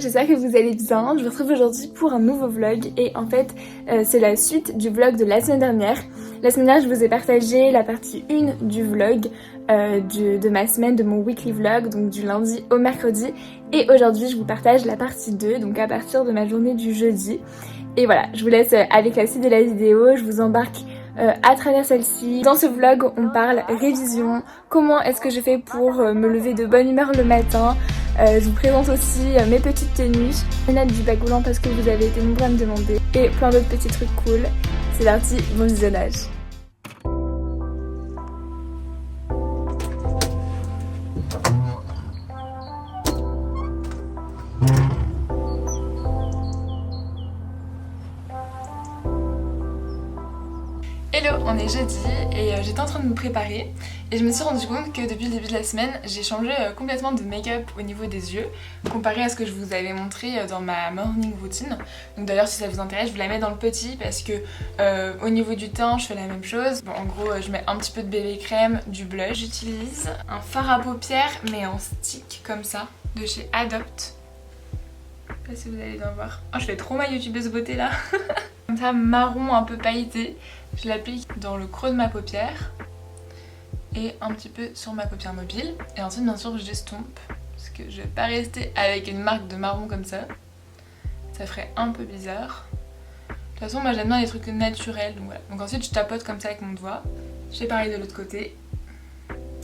j'espère que vous allez bien. Je vous retrouve aujourd'hui pour un nouveau vlog et en fait c'est la suite du vlog de la semaine dernière. La semaine dernière je vous ai partagé la partie 1 du vlog de ma semaine, de mon weekly vlog, donc du lundi au mercredi, et aujourd'hui je vous partage la partie 2, donc à partir de ma journée du jeudi. Et voilà, je vous laisse avec la suite de la vidéo, je vous embarque à travers celle-ci. Dans ce vlog on parle révision, comment est-ce que je fais pour me lever de bonne humeur le matin. Je vous présente aussi mes petites tenues, les notes du bac volant parce que vous avez été nombreux à me demander, et plein d'autres petits trucs cool. C'est parti, bon visionnage. Hello, on est jeudi et j'étais en train de me préparer et je me suis rendu compte que depuis le début de la semaine j'ai changé complètement de make-up au niveau des yeux comparé à ce que je vous avais montré dans ma morning routine. Donc d'ailleurs si ça vous intéresse je vous la mets dans le petit parce que au niveau du teint je fais la même chose. Bon, en gros je mets un petit peu de bébé crème, du blush. J'utilise un fard à paupières mais en stick comme ça de chez Adopt. Je sais pas si vous allez bien voir. Oh, je fais trop ma youtubeuse beauté là. Comme ça, marron un peu pailleté. Je l'applique dans le creux de ma paupière et un petit peu sur ma paupière mobile. Et ensuite bien sûr j'estompe parce que je vais pas rester avec une marque de marron comme ça. Ça ferait un peu bizarre. De toute façon moi j'aime bien les trucs naturels, donc voilà. Donc ensuite je tapote comme ça avec mon doigt. Je fais pareil de l'autre côté.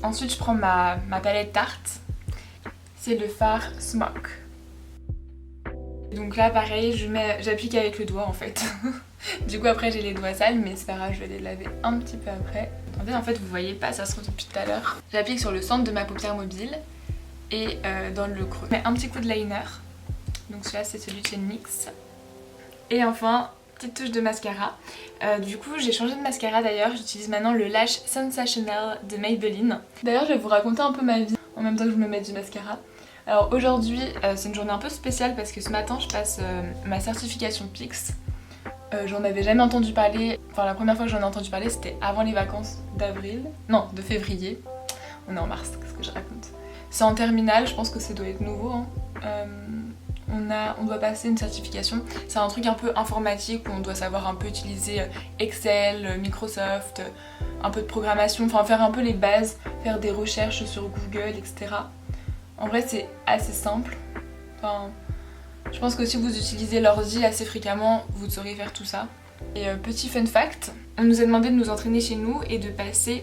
Ensuite je prends ma palette Tarte. C'est le fard Smoke. Donc là pareil j'applique avec le doigt en fait. Du coup après j'ai les doigts sales mais c'est pas grave, je vais les laver un petit peu après. Attendez, en fait vous voyez pas, ça se retrouve depuis tout à l'heure. J'applique sur le centre de ma paupière mobile et dans le creux. Je mets un petit coup de liner. Donc celui-là c'est celui de chez NYX. Et enfin petite touche de mascara. Du coup j'ai changé de mascara d'ailleurs, j'utilise maintenant le Lash Sensational de Maybelline. D'ailleurs je vais vous raconter un peu ma vie en même temps que je me mets du mascara. Alors aujourd'hui c'est une journée un peu spéciale parce que ce matin je passe ma certification PIX. J'en avais jamais entendu parler, enfin la première fois que j'en ai entendu parler c'était avant les vacances d'avril, non de février. On est en mars, qu'est-ce que je raconte. C'est en terminale, je pense que ça doit être nouveau hein. On doit passer une certification, c'est un truc un peu informatique où on doit savoir un peu utiliser Excel, Microsoft, un peu de programmation, enfin faire un peu les bases, faire des recherches sur Google, etc. En vrai c'est assez simple, enfin, je pense que si vous utilisez l'ordi assez fréquemment, vous saurez faire tout ça. Et petit fun fact, on nous a demandé de nous entraîner chez nous et de passer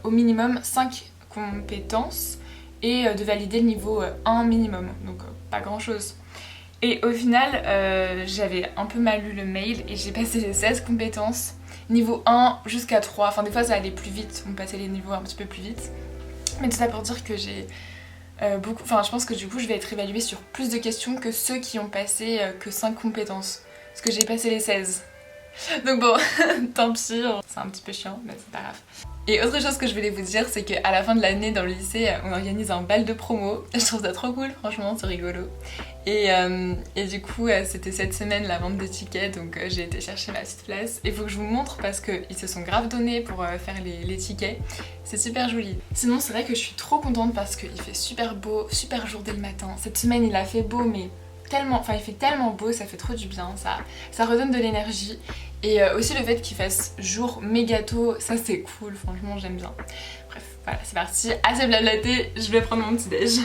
au minimum 5 compétences et de valider le niveau 1 minimum, donc pas grand chose. Et au final, j'avais un peu mal lu le mail et j'ai passé les 16 compétences, niveau 1 jusqu'à 3, enfin des fois ça allait plus vite, on passait les niveaux un petit peu plus vite. Mais tout ça pour dire que j'ai beaucoup, enfin je pense que du coup je vais être évaluée sur plus de questions que ceux qui ont passé que 5 compétences. Parce que j'ai passé les 16. Donc bon, tant pis, c'est un petit peu chiant, mais c'est pas grave. Et autre chose que je voulais vous dire, c'est qu'à la fin de l'année dans le lycée, on organise un bal de promo. Je trouve ça trop cool, franchement, c'est rigolo. Et du coup, c'était cette semaine la vente des tickets, donc j'ai été chercher ma petite place. Il faut que je vous montre parce qu'ils se sont grave donnés pour faire les tickets. C'est super joli. Sinon, c'est vrai que je suis trop contente parce qu'il fait super beau, super jour dès le matin. Cette semaine, il a fait beau, mais tellement, enfin il fait tellement beau, ça fait trop du bien, ça redonne de l'énergie. Et aussi le fait qu'il fasse jour méga tôt, ça c'est cool, franchement j'aime bien. Bref, voilà, c'est parti, assez blablaté, je vais prendre mon petit déj.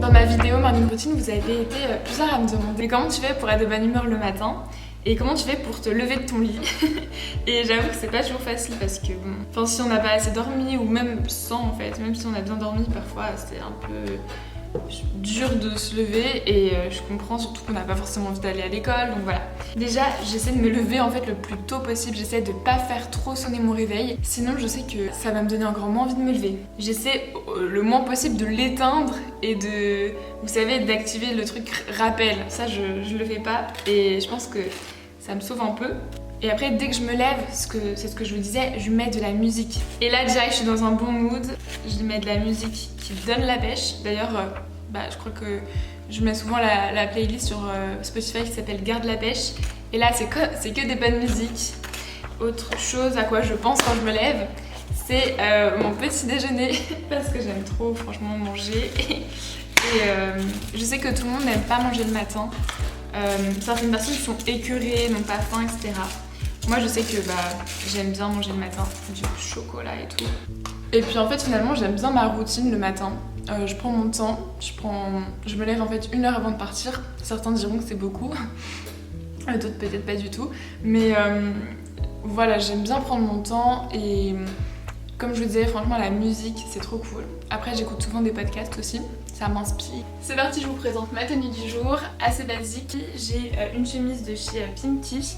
Dans ma vidéo morning routine, vous avez été plusieurs à me demander comment tu fais pour être de bonne humeur le matin et comment tu fais pour te lever de ton lit. Et j'avoue que c'est pas toujours facile parce que bon, enfin si on n'a pas assez dormi ou même sans en fait, même si on a bien dormi parfois c'est un peu dur de se lever et je comprends surtout qu'on n'a pas forcément envie d'aller à l'école, donc voilà. Déjà j'essaie de me lever en fait le plus tôt possible, j'essaie de pas faire trop sonner mon réveil, sinon je sais que ça va me donner encore moins envie de me lever. J'essaie le moins possible de l'éteindre et de, vous savez, d'activer le truc rappel, ça je le fais pas et je pense que ça me sauve un peu. Et après dès que je me lève, c'est ce que je vous disais, je mets de la musique. Et là déjà je suis dans un bon mood, je mets de la musique qui donne la pêche. D'ailleurs je crois que je mets souvent la playlist sur Spotify qui s'appelle Garde la pêche. Et là c'est que des bonnes musiques. Autre chose à quoi je pense quand je me lève, c'est mon petit déjeuner parce que j'aime trop franchement manger. Et je sais que tout le monde n'aime pas manger le matin. Certaines personnes sont écœurées, n'ont pas faim, etc. Moi je sais que j'aime bien manger le matin, du chocolat et tout. Et puis en fait finalement j'aime bien ma routine le matin. Je prends mon temps, je me lève en fait 1 heure avant de partir. Certains diront que c'est beaucoup, d'autres peut-être pas du tout. Mais voilà, j'aime bien prendre mon temps et comme je vous disais, franchement la musique c'est trop cool. Après j'écoute souvent des podcasts aussi, ça m'inspire. C'est parti, je vous présente ma tenue du jour, assez basique. J'ai une chemise de chez Pinky.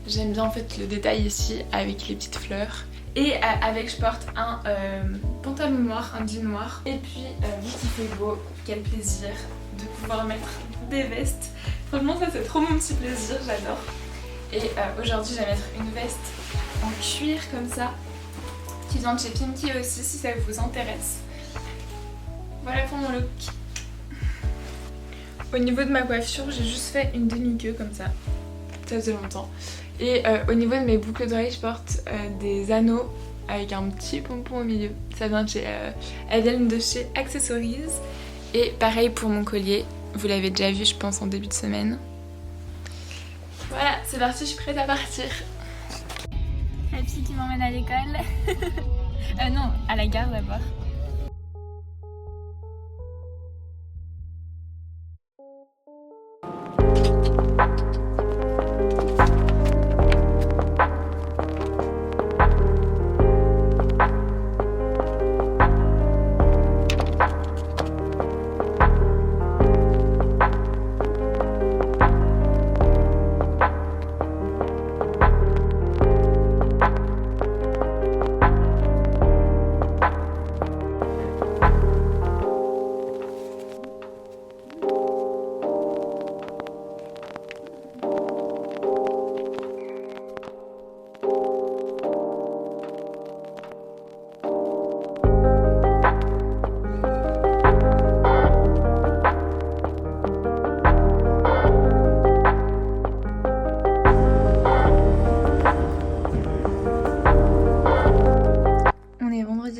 J'aime bien en fait le détail ici avec les petites fleurs. Et avec je porte un pantalon noir, un jean noir. Et puis vu qu'il fait beau, quel plaisir de pouvoir mettre des vestes. Franchement ça c'est trop mon petit plaisir, j'adore. Et aujourd'hui je vais mettre une veste en cuir comme ça, qui vient de chez Pinky aussi si ça vous intéresse. Voilà pour mon look. Au niveau de ma coiffure, j'ai juste fait une demi-queue comme ça. Ça faisait longtemps. Et au niveau de mes boucles d'oreilles, je porte des anneaux avec un petit pompon au milieu. Ça vient de chez, elles viennent de chez Accessories. Et pareil pour mon collier. Vous l'avez déjà vu, je pense, en début de semaine. Voilà, c'est parti, je suis prête à partir. La fille qui m'emmène à l'école. Non, à la gare d'abord.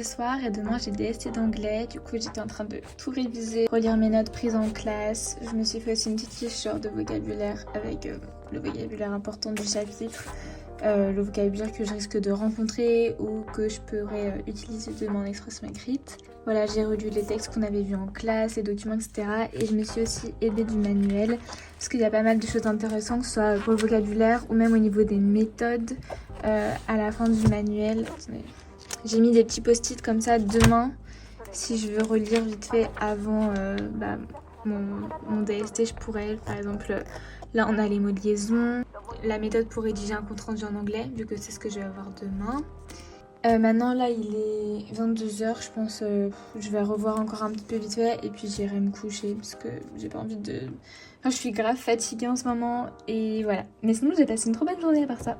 Soir et demain j'ai des ST d'anglais, du coup j'étais en train de tout réviser, relire mes notes prises en classe. Je me suis fait aussi une petite fiche de vocabulaire avec le vocabulaire important du chapitre, le vocabulaire que je risque de rencontrer ou que je pourrais utiliser demain en expression écrite. Voilà, j'ai relu les textes qu'on avait vus en classe, les documents, etc. Et je me suis aussi aidée du manuel parce qu'il y a pas mal de choses intéressantes, que ce soit pour le vocabulaire ou même au niveau des méthodes à la fin du manuel. J'ai mis des petits post-it comme ça demain, si je veux relire vite fait avant mon DST, je pourrais. Par exemple, là on a les mots de liaison, la méthode pour rédiger un compte rendu en anglais, vu que c'est ce que je vais avoir demain. Maintenant là il est 22h, je pense je vais revoir encore un petit peu vite fait et puis j'irai me coucher parce que j'ai pas envie de... Enfin, je suis grave fatiguée en ce moment et voilà. Mais sinon j'ai passé une trop bonne journée à part ça.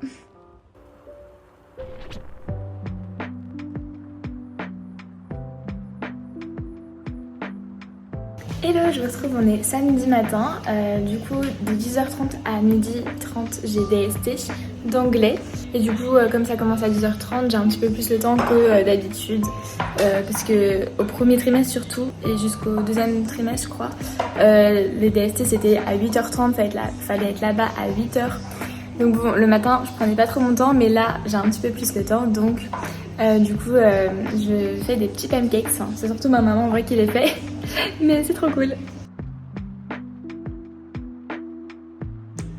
Hello, je vous retrouve, on est samedi matin, du coup de 10h30 à 12h30 j'ai DST d'anglais et du coup comme ça commence à 10h30 j'ai un petit peu plus le temps que d'habitude parce que au premier trimestre surtout et jusqu'au deuxième trimestre je crois les DST c'était à 8h30, fallait être là-bas à 8h. Donc bon, le matin je prenais pas trop mon temps mais là j'ai un petit peu plus le temps donc du coup je fais des petits pancakes, hein. C'est surtout ma maman en vrai qui les fait. Mais c'est trop cool.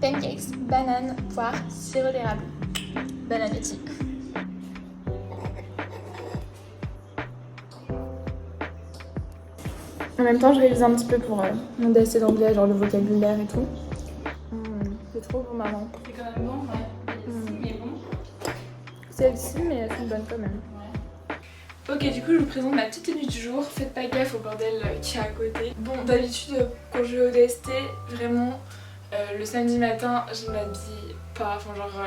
Pancakes, banane, poire, sirop d'érable. Bon appétit. En même temps, je révise un petit peu pour mon DST d'anglais, genre le vocabulaire et tout. C'est trop bon, maman. C'est quand même bon, ouais. Mais bon. Celle-ci, mais elles sont bonnes quand même. Ok, du coup je vous présente ma petite tenue du jour. Faites pas gaffe au bordel qui est à côté. Bon, d'habitude quand je vais au DST, vraiment le samedi matin je m'habille pas, enfin genre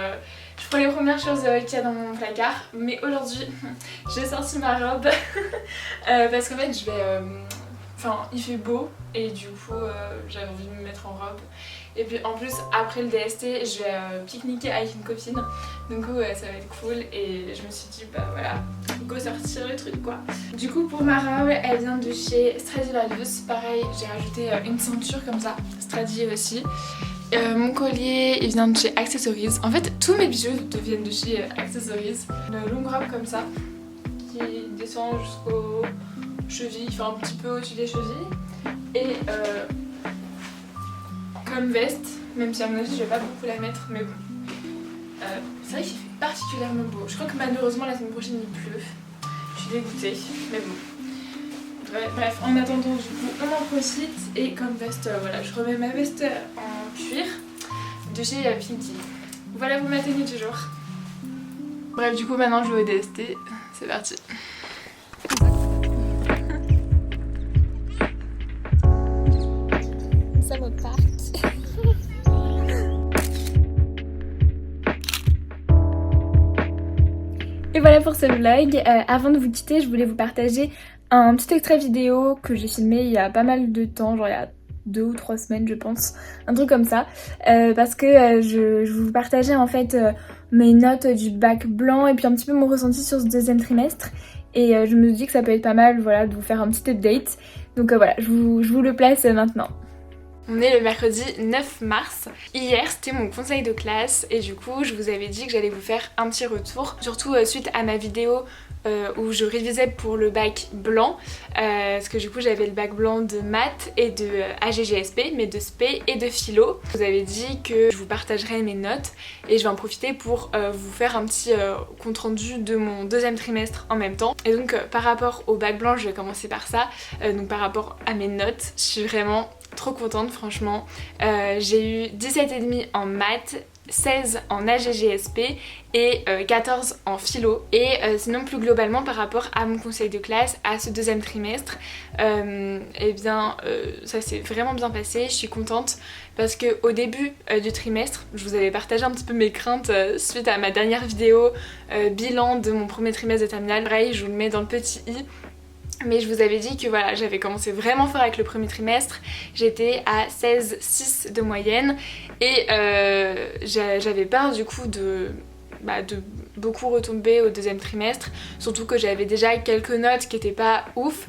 je prends les premières choses qu'il y a dans mon placard. Mais aujourd'hui j'ai sorti ma robe parce qu'en fait je vais... Enfin il fait beau et du coup j'avais envie de me mettre en robe. Et puis en plus après le DST je vais pique-niquer avec une copine. Donc ça va être cool et je me suis dit bah voilà, go sortir le truc quoi. Du coup pour ma robe elle vient de chez Stradivarius. Pareil j'ai rajouté une ceinture comme ça, Stradi aussi. Mon collier il vient de chez Accessories. En fait tous mes bijoux viennent de chez Accessories. Une longue robe comme ça qui descend jusqu'aux chevilles, enfin un petit peu au-dessus des chevilles. Et comme veste, même si à mon avis je vais pas beaucoup la mettre, mais bon. C'est vrai qu'il fait particulièrement beau. Je crois que malheureusement la semaine prochaine il pleut. Je suis dégoûtée, mais bon. Bref, en attendant du coup on en profite. Et comme veste, voilà, je remets ma veste en cuir de chez Pinky. Voilà pour ma tenue du jour. Bref, du coup maintenant je vais au DST. C'est parti. Ça me part. Et voilà pour ce vlog. Avant de vous quitter, je voulais vous partager un petit extrait vidéo que j'ai filmé il y a pas mal de temps, genre il y a 2 ou 3 semaines je pense, un truc comme ça, parce que je vous partageais en fait mes notes du bac blanc et puis un petit peu mon ressenti sur ce deuxième trimestre. Et je me dis que ça peut être pas mal, voilà, de vous faire un petit update. Donc voilà, je vous le place maintenant. On est le mercredi 9 mars. Hier c'était mon conseil de classe et du coup je vous avais dit que j'allais vous faire un petit retour, surtout suite à ma vidéo où je révisais pour le bac blanc, parce que du coup j'avais le bac blanc de maths et de AGGSP, mais de SP et de philo. Je vous avais dit que je vous partagerais mes notes et je vais en profiter pour vous faire un petit compte rendu de mon deuxième trimestre en même temps. Et donc par rapport au bac blanc, je vais commencer par ça, donc par rapport à mes notes, je suis vraiment trop contente franchement. J'ai eu 17,5 en maths, 16 en AGGSP et 14 en philo. Et sinon plus globalement par rapport à mon conseil de classe, à ce deuxième trimestre, eh bien ça s'est vraiment bien passé, je suis contente parce que au début du trimestre, je vous avais partagé un petit peu mes craintes suite à ma dernière vidéo bilan de mon premier trimestre de terminale. Pareil, je vous le mets dans le petit i. Mais je vous avais dit que voilà, j'avais commencé vraiment fort avec le premier trimestre, j'étais à 16,6 de moyenne et j'avais peur du coup de beaucoup retomber au deuxième trimestre, surtout que j'avais déjà quelques notes qui étaient pas ouf.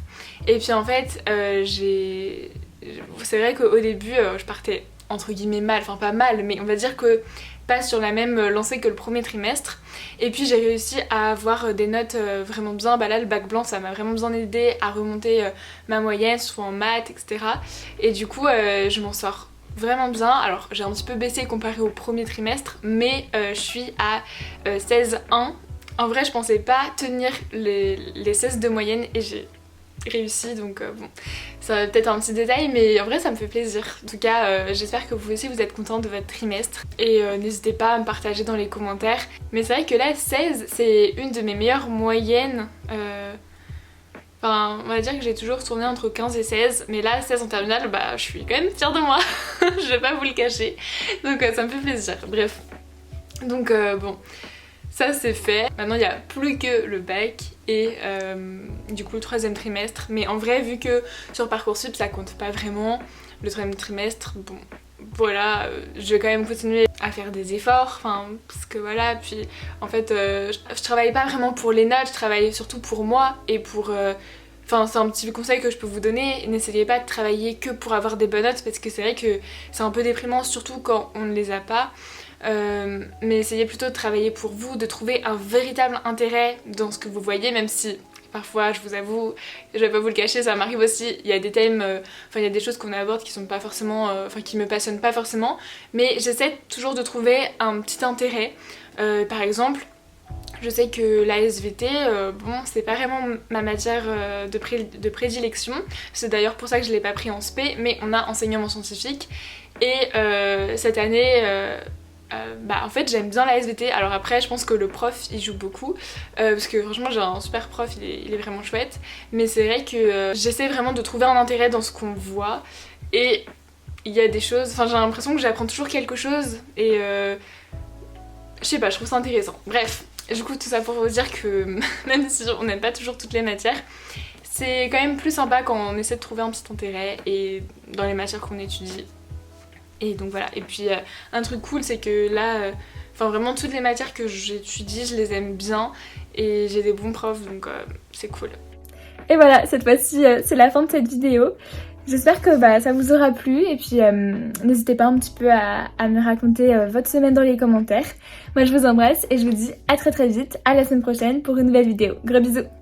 Et puis en fait, c'est vrai qu'au début, je partais entre guillemets mal, enfin pas mal, mais on va dire que pas sur la même lancée que le premier trimestre. Et puis j'ai réussi à avoir des notes vraiment bien. Bah là le bac blanc ça m'a vraiment bien aidé à remonter ma moyenne, soit en maths, etc. Et du coup je m'en sors vraiment bien. Alors j'ai un petit peu baissé comparé au premier trimestre, mais je suis à 16,1. En vrai je pensais pas tenir les 16 de moyenne et j'ai réussi, donc bon, ça va peut-être un petit détail, mais en vrai ça me fait plaisir. En tout cas j'espère que vous aussi vous êtes contents de votre trimestre et n'hésitez pas à me partager dans les commentaires. Mais c'est vrai que là 16 c'est une de mes meilleures moyennes, enfin on va dire que j'ai toujours tourné entre 15 et 16, mais là 16 en terminale, bah je suis quand même fière de moi. Je vais pas vous le cacher, donc ça me fait plaisir. Bref, donc bon, ça c'est fait. Maintenant il n'y a plus que le bac et du coup le troisième trimestre. Mais en vrai vu que sur Parcoursup ça compte pas vraiment, le troisième trimestre, bon voilà, je vais quand même continuer à faire des efforts, enfin parce que voilà, puis en fait je travaille pas vraiment pour les notes, je travaille surtout pour moi et pour... Enfin c'est un petit conseil que je peux vous donner, n'essayez pas de travailler que pour avoir des bonnes notes parce que c'est vrai que c'est un peu déprimant surtout quand on ne les a pas. Mais essayez plutôt de travailler pour vous, de trouver un véritable intérêt dans ce que vous voyez, même si parfois je vous avoue, je vais pas vous le cacher, ça m'arrive aussi, il y a des thèmes, enfin il y a des choses qu'on aborde qui sont pas forcément, enfin qui me passionnent pas forcément, mais j'essaie toujours de trouver un petit intérêt. Par exemple, je sais que la SVT, bon c'est pas vraiment ma matière de prédilection, c'est d'ailleurs pour ça que je l'ai pas pris en SP, mais on a enseignement scientifique et cette année... bah en fait j'aime bien la SVT. Alors après je pense que le prof il joue beaucoup parce que franchement j'ai un super prof, il est vraiment chouette, mais c'est vrai que j'essaie vraiment de trouver un intérêt dans ce qu'on voit et il y a des choses, enfin j'ai l'impression que j'apprends toujours quelque chose et je sais pas, je trouve ça intéressant. Bref, du coup tout ça pour vous dire que même si on n'aime pas toujours toutes les matières, c'est quand même plus sympa quand on essaie de trouver un petit intérêt et dans les matières qu'on étudie. Et donc voilà, et puis un truc cool c'est que là, enfin vraiment toutes les matières que j'étudie, je les aime bien et j'ai des bons profs donc c'est cool. Et voilà, cette fois-ci c'est la fin de cette vidéo. J'espère que ça vous aura plu et puis n'hésitez pas un petit peu à me raconter votre semaine dans les commentaires. Moi je vous embrasse et je vous dis à très vite, à la semaine prochaine pour une nouvelle vidéo. Gros bisous!